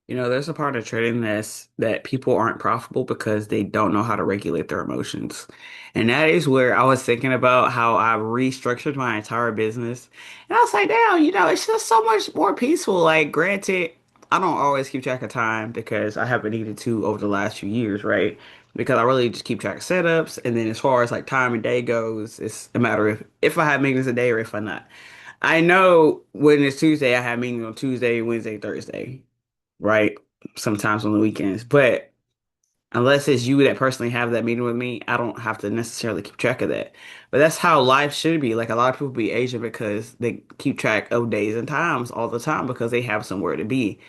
There's a part of trading that people aren't profitable because they don't know how to regulate their emotions. And that is where I was thinking about how I restructured my entire business. And I was like, damn, it's just so much more peaceful. Like, granted, I don't always keep track of time because I haven't needed to over the last few years, right? Because I really just keep track of setups. And then as far as like time and day goes, it's a matter of if I have meetings a day or if I'm not. I know when it's Tuesday, I have meetings on Tuesday, Wednesday, Thursday, right? Sometimes on the weekends. But unless it's you that personally have that meeting with me, I don't have to necessarily keep track of that. But that's how life should be. Like a lot of people be Asian because they keep track of days and times all the time because they have somewhere to be.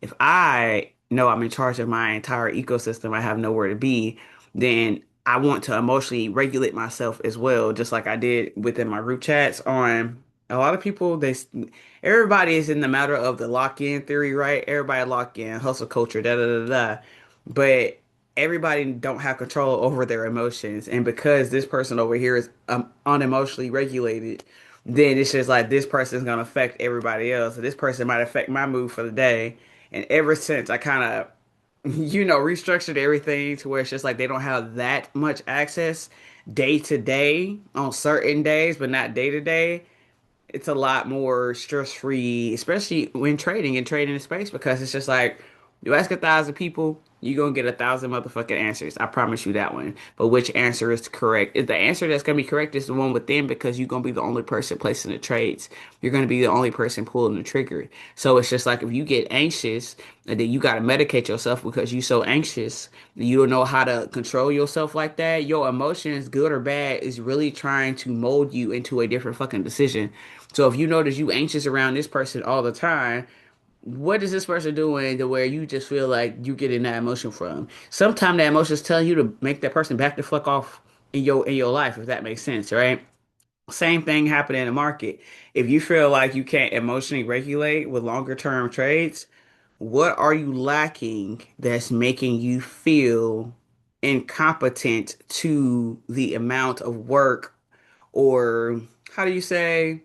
If I know I'm in charge of my entire ecosystem, I have nowhere to be, then I want to emotionally regulate myself as well, just like I did within my group chats on a lot of people, everybody is in the matter of the lock-in theory, right? Everybody lock in, hustle culture, da da da da. But everybody don't have control over their emotions. And because this person over here is unemotionally regulated, then it's just like this person is gonna affect everybody else. So this person might affect my mood for the day. And ever since I kind of, restructured everything to where it's just like they don't have that much access day to day on certain days, but not day to day. It's a lot more stress free, especially when trading and trading in space, because it's just like you ask 1,000 people, you're gonna get 1,000 motherfucking answers. I promise you that one. But which answer is correct? Is the answer that's gonna be correct is the one within because you're gonna be the only person placing the trades. You're gonna be the only person pulling the trigger. So it's just like if you get anxious and then you gotta medicate yourself because you're so anxious, you don't know how to control yourself like that. Your emotions, good or bad, is really trying to mold you into a different fucking decision. So if you notice you anxious around this person all the time, what is this person doing to where you just feel like you getting that emotion from? Sometimes that emotion is telling you to make that person back the fuck off in your life, if that makes sense, right? Same thing happening in the market. If you feel like you can't emotionally regulate with longer term trades, what are you lacking that's making you feel incompetent to the amount of work or how do you say?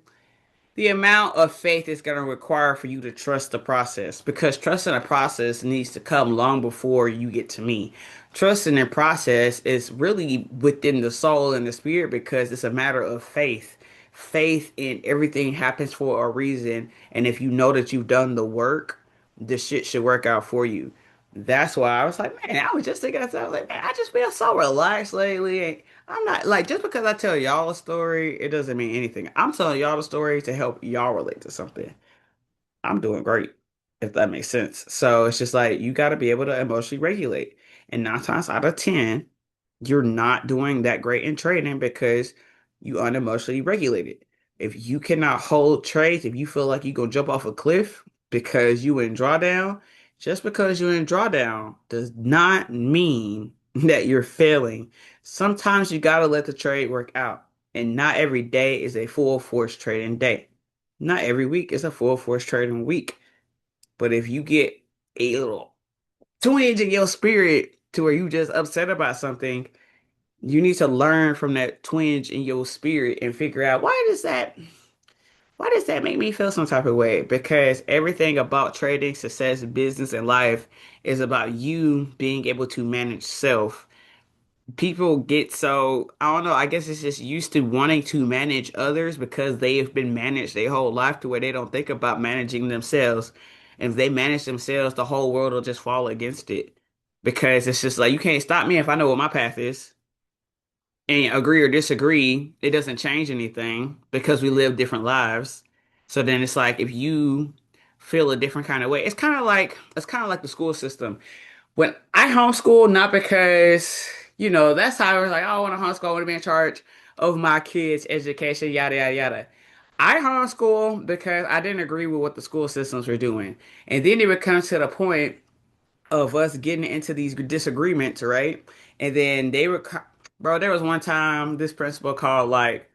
The amount of faith it's going to require for you to trust the process because trusting the process needs to come long before you get to me. Trusting the process is really within the soul and the spirit because it's a matter of faith. Faith in everything happens for a reason. And if you know that you've done the work, the shit should work out for you. That's why I was like, man, I was just thinking, I was like, man, I just feel so relaxed lately. I'm not like just because I tell y'all a story, it doesn't mean anything. I'm telling y'all the story to help y'all relate to something. I'm doing great, if that makes sense. So it's just like you got to be able to emotionally regulate. And 9 times out of 10, you're not doing that great in trading because you unemotionally regulated. If you cannot hold trades, if you feel like you're gonna jump off a cliff because you in drawdown, just because you're in drawdown does not mean that you're failing. Sometimes you gotta let the trade work out. And not every day is a full force trading day. Not every week is a full force trading week. But if you get a little twinge in your spirit to where you just upset about something, you need to learn from that twinge in your spirit and figure out why does that make me feel some type of way? Because everything about trading, success, business, and life is about you being able to manage self. People get so, I don't know, I guess it's just used to wanting to manage others because they have been managed their whole life to where they don't think about managing themselves. And if they manage themselves, the whole world will just fall against it. Because it's just like you can't stop me if I know what my path is. And agree or disagree, it doesn't change anything because we live different lives. So then it's like if you feel a different kind of way, it's kind of like the school system. When I homeschool, not because, that's how I was like, oh, I want to homeschool, I want to be in charge of my kids' education, yada, yada, yada. I homeschool because I didn't agree with what the school systems were doing. And then it would come to the point of us getting into these disagreements, right? And then bro, there was one time this principal called like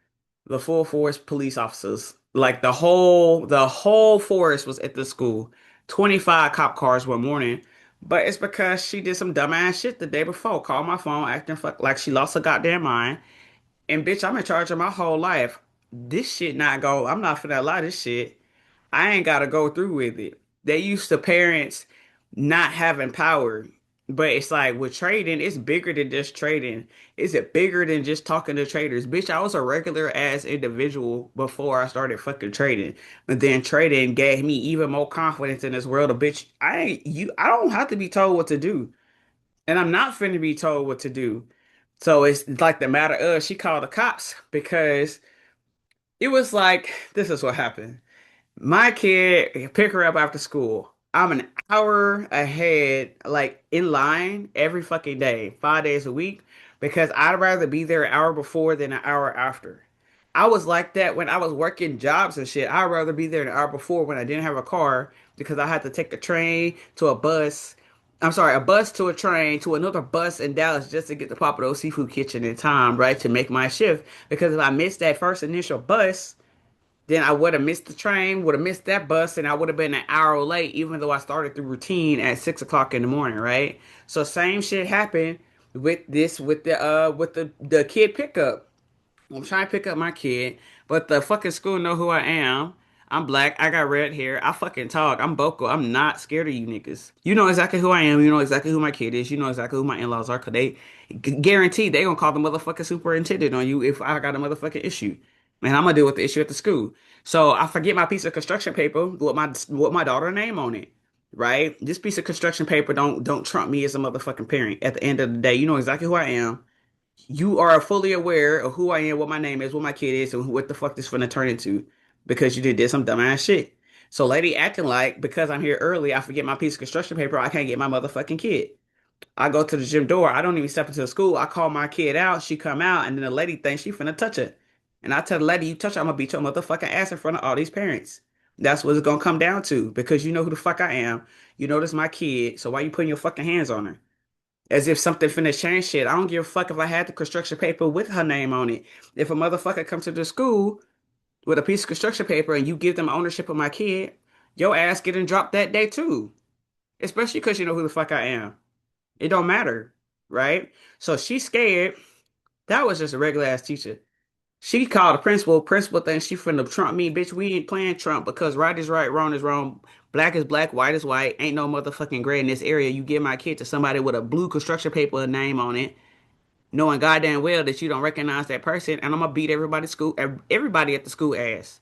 the full force police officers. Like the whole force was at the school. 25 cop cars one morning. But it's because she did some dumbass shit the day before. Called my phone acting like she lost her goddamn mind. And bitch, I'm in charge of my whole life. This shit not go. I'm not finna lie this shit. I ain't gotta go through with it. They used to parents. not having power. But it's like with trading, it's bigger than just trading. Is it bigger than just talking to traders? Bitch, I was a regular ass individual before I started fucking trading. But then trading gave me even more confidence in this world of bitch. I don't have to be told what to do. And I'm not finna be told what to do. So it's like the matter of she called the cops because it was like this is what happened. My kid pick her up after school. I'm an hour ahead, like in line every fucking day, 5 days a week, because I'd rather be there an hour before than an hour after. I was like that when I was working jobs and shit. I'd rather be there an hour before when I didn't have a car because I had to take a train to a bus. I'm sorry, a bus to a train to another bus in Dallas just to get to Papado Seafood Kitchen in time, right, to make my shift. Because if I missed that first initial bus, then I would have missed the train, would have missed that bus, and I would have been an hour late, even though I started the routine at 6 o'clock in the morning, right? So same shit happened with this with the kid pickup. I'm trying to pick up my kid, but the fucking school know who I am. I'm black. I got red hair. I fucking talk. I'm vocal. I'm not scared of you niggas. You know exactly who I am. You know exactly who my kid is. You know exactly who my in-laws are. Cause they guaranteed they gonna call the motherfucking superintendent on you if I got a motherfucking issue. And I'm gonna deal with the issue at the school. So I forget my piece of construction paper with my daughter's name on it. Right? This piece of construction paper don't trump me as a motherfucking parent. At the end of the day, you know exactly who I am. You are fully aware of who I am, what my name is, what my kid is, and what the fuck this finna turn into because you did some dumbass shit. So, lady acting like because I'm here early, I forget my piece of construction paper, I can't get my motherfucking kid. I go to the gym door, I don't even step into the school. I call my kid out, she come out, and then the lady thinks she finna touch it. And I tell the lady, you touch her, I'm gonna beat your motherfucking ass in front of all these parents. That's what it's gonna come down to because you know who the fuck I am. You know this is my kid, so why you putting your fucking hands on her? As if something finna change shit. I don't give a fuck if I had the construction paper with her name on it. If a motherfucker comes to the school with a piece of construction paper and you give them ownership of my kid, your ass getting dropped that day too. Especially because you know who the fuck I am. It don't matter, right? So she's scared. That was just a regular ass teacher. She called the principal. Principal thinks she finna trump me. Bitch, we ain't playing Trump because right is right, wrong is wrong. Black is black, white is white. Ain't no motherfucking gray in this area. You give my kid to somebody with a blue construction paper name on it knowing goddamn well that you don't recognize that person, and I'm gonna beat everybody at the school ass,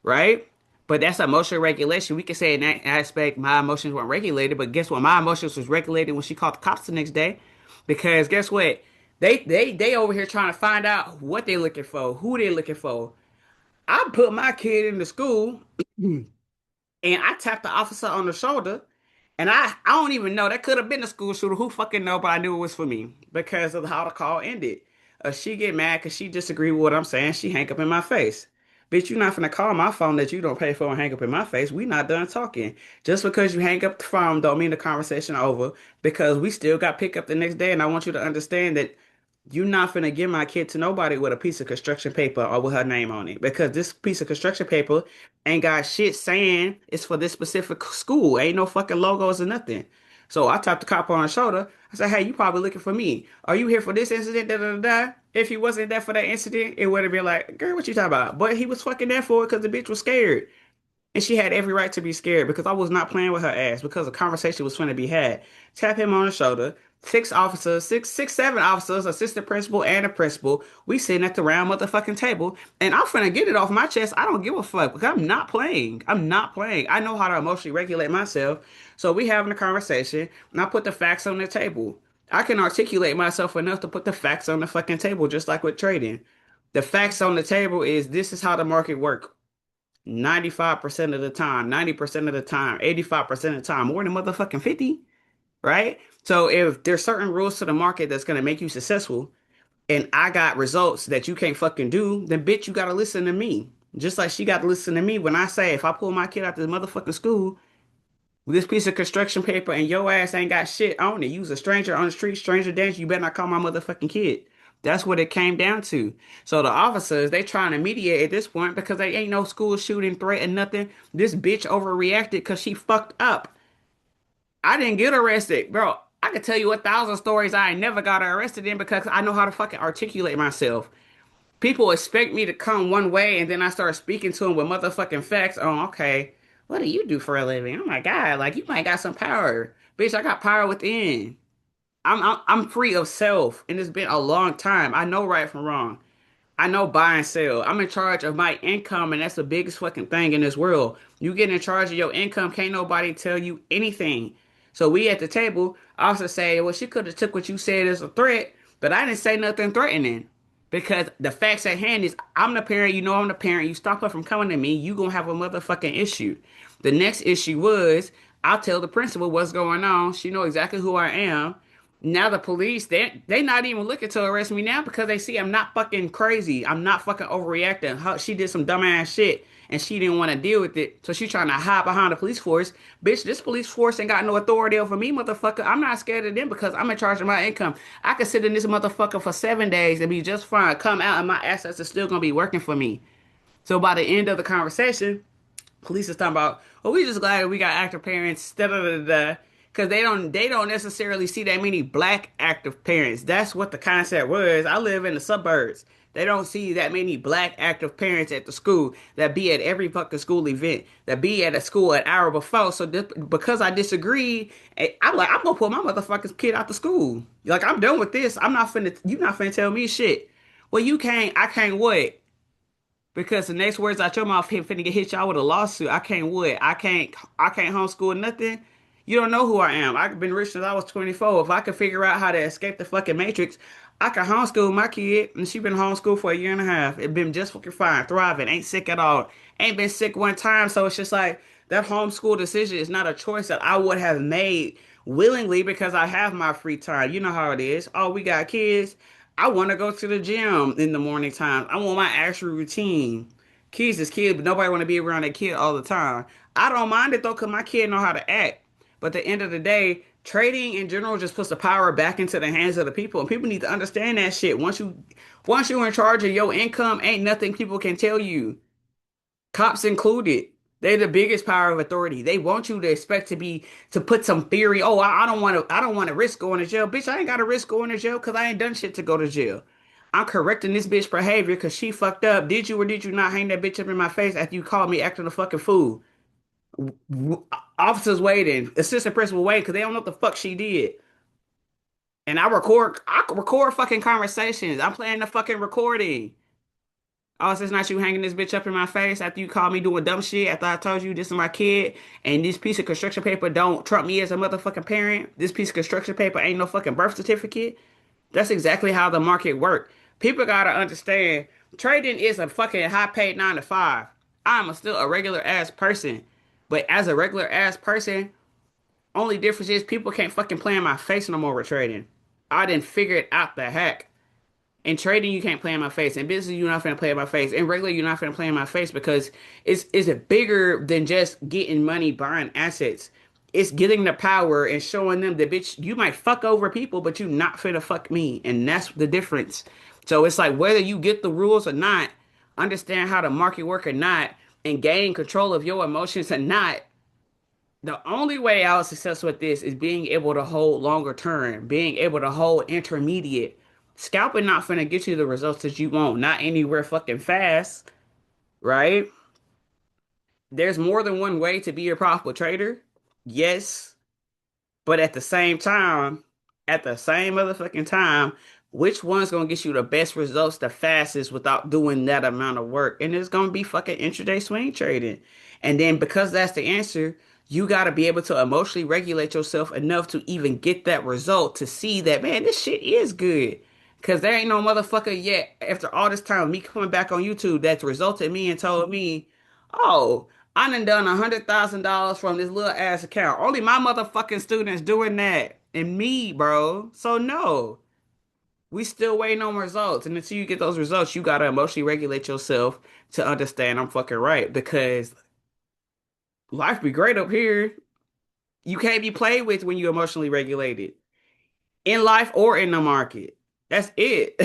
right? But that's emotional regulation. We can say in that aspect my emotions weren't regulated, but guess what? My emotions was regulated when she called the cops the next day, because guess what? They over here trying to find out what they looking for, who they looking for. I put my kid in the school and I tapped the officer on the shoulder, and I don't even know that could have been a school shooter. Who fucking know? But I knew it was for me because of how the call ended. She get mad because she disagree with what I'm saying. She hang up in my face. Bitch, you're not finna call my phone that you don't pay for and hang up in my face. We not done talking. Just because you hang up the phone don't mean the conversation over because we still got pick up the next day. And I want you to understand that you're not finna give my kid to nobody with a piece of construction paper or with her name on it because this piece of construction paper ain't got shit saying it's for this specific school. Ain't no fucking logos or nothing. So I tapped the cop on the shoulder. I said, "Hey, you probably looking for me. Are you here for this incident? Da da da da." If he wasn't there for that incident, it would have been like, "Girl, what you talking about?" But he was fucking there for it because the bitch was scared. And she had every right to be scared because I was not playing with her ass because a conversation was going to be had. Tap him on the shoulder. Six officers, seven officers, assistant principal and a principal. We sitting at the round motherfucking table, and I'm finna get it off my chest. I don't give a fuck because I'm not playing. I'm not playing. I know how to emotionally regulate myself. So we having a conversation, and I put the facts on the table. I can articulate myself enough to put the facts on the fucking table, just like with trading. The facts on the table is this is how the market works. 95% of the time, 90% of the time, 85% of the time, more than motherfucking 50, right? So if there's certain rules to the market that's gonna make you successful, and I got results that you can't fucking do, then bitch, you gotta listen to me. Just like she got to listen to me when I say if I pull my kid out this motherfucking school with this piece of construction paper and your ass ain't got shit on it, you's a stranger on the street, stranger danger, you better not call my motherfucking kid. That's what it came down to. So the officers, they trying to mediate at this point because they ain't no school shooting threat and nothing. This bitch overreacted because she fucked up. I didn't get arrested, bro. I could tell you 1,000 stories I ain't never got arrested in because I know how to fucking articulate myself. People expect me to come one way and then I start speaking to them with motherfucking facts. Oh, okay. what do you do for a living? Oh my God, like you might got some power. Bitch, I got power within. I'm free of self, and it's been a long time. I know right from wrong. I know buy and sell. I'm in charge of my income, and that's the biggest fucking thing in this world. You get in charge of your income, can't nobody tell you anything. So we at the table also say, well, she could have took what you said as a threat, but I didn't say nothing threatening. Because the facts at hand is I'm the parent, you know I'm the parent, you stop her from coming to me, you gonna have a motherfucking issue. The next issue was I'll tell the principal what's going on. She know exactly who I am. Now the police, they not even looking to arrest me now because they see I'm not fucking crazy. I'm not fucking overreacting. She did some dumbass shit and she didn't want to deal with it. So she's trying to hide behind the police force. Bitch, this police force ain't got no authority over me, motherfucker. I'm not scared of them because I'm in charge of my income. I could sit in this motherfucker for 7 days and be just fine. Come out and my assets are still gonna be working for me. So by the end of the conversation, police is talking about, oh, we just glad we got active parents, da da da da, because they don't necessarily see that many black active parents. That's what the concept was. I live in the suburbs. They don't see that many black active parents at the school that be at every fucking school event, that be at a school an hour before. So because I disagree, I'm like, I'm gonna pull my motherfucking kid out the school. Like I'm done with this. I'm not finna. You not finna tell me shit. Well, you can't. I can't what? Because the next words out your mouth finna get hit y'all with a lawsuit. I can't what? I can't homeschool nothing. You don't know who I am. I've been rich since I was 24. If I could figure out how to escape the fucking matrix, I could homeschool my kid. And she been homeschooled for a year and a half. It been just fucking fine, thriving, ain't sick at all. Ain't been sick one time. So it's just like that homeschool decision is not a choice that I would have made willingly because I have my free time. You know how it is. Oh, we got kids. I want to go to the gym in the morning time. I want my actual routine. Kids is kids, but nobody want to be around their kid all the time. I don't mind it though, cause my kid know how to act. But at the end of the day, trading in general just puts the power back into the hands of the people, and people need to understand that shit. Once you're in charge of your income, ain't nothing people can tell you, cops included. They're the biggest power of authority. They want you to expect to put some theory. Oh, I don't want to risk going to jail. Bitch, I ain't got to risk going to jail because I ain't done shit to go to jail. I'm correcting this bitch behavior because she fucked up. Did you or did you not hang that bitch up in my face after you called me acting a fucking fool? Officers waiting, assistant principal waiting because they don't know what the fuck she did. And I record fucking conversations. I'm playing the fucking recording. Oh, so it's not you hanging this bitch up in my face after you called me doing dumb shit after I told you this is my kid and this piece of construction paper don't trump me as a motherfucking parent. This piece of construction paper ain't no fucking birth certificate. That's exactly how the market works. People gotta understand trading is a fucking high paid 9 to 5. Still a regular ass person. But as a regular ass person, only difference is people can't fucking play in my face no more with trading. I didn't figure it out the hack. In trading, you can't play in my face. In business, you're not finna play in my face. In regular, you're not finna play in my face because it's bigger than just getting money, buying assets. It's getting the power and showing them that bitch, you might fuck over people, but you not finna fuck me. And that's the difference. So it's like whether you get the rules or not, understand how the market work or not, and gain control of your emotions or not, the only way I was successful with this is being able to hold longer term, being able to hold intermediate. Scalping not finna get you the results that you want, not anywhere fucking fast, right? There's more than one way to be a profitable trader. Yes. But at the same motherfucking time, which one's gonna get you the best results the fastest without doing that amount of work? And it's gonna be fucking intraday swing trading. And then because that's the answer, you gotta be able to emotionally regulate yourself enough to even get that result to see that, man, this shit is good. Cause there ain't no motherfucker yet after all this time of me coming back on YouTube that's resulted me and told me, oh, I done $100,000 from this little ass account. Only my motherfucking students doing that. And me, bro. So no. We still waiting on results. And until you get those results, you gotta emotionally regulate yourself to understand I'm fucking right. Because life be great up here. You can't be played with when you emotionally regulated. In life or in the market. That's it.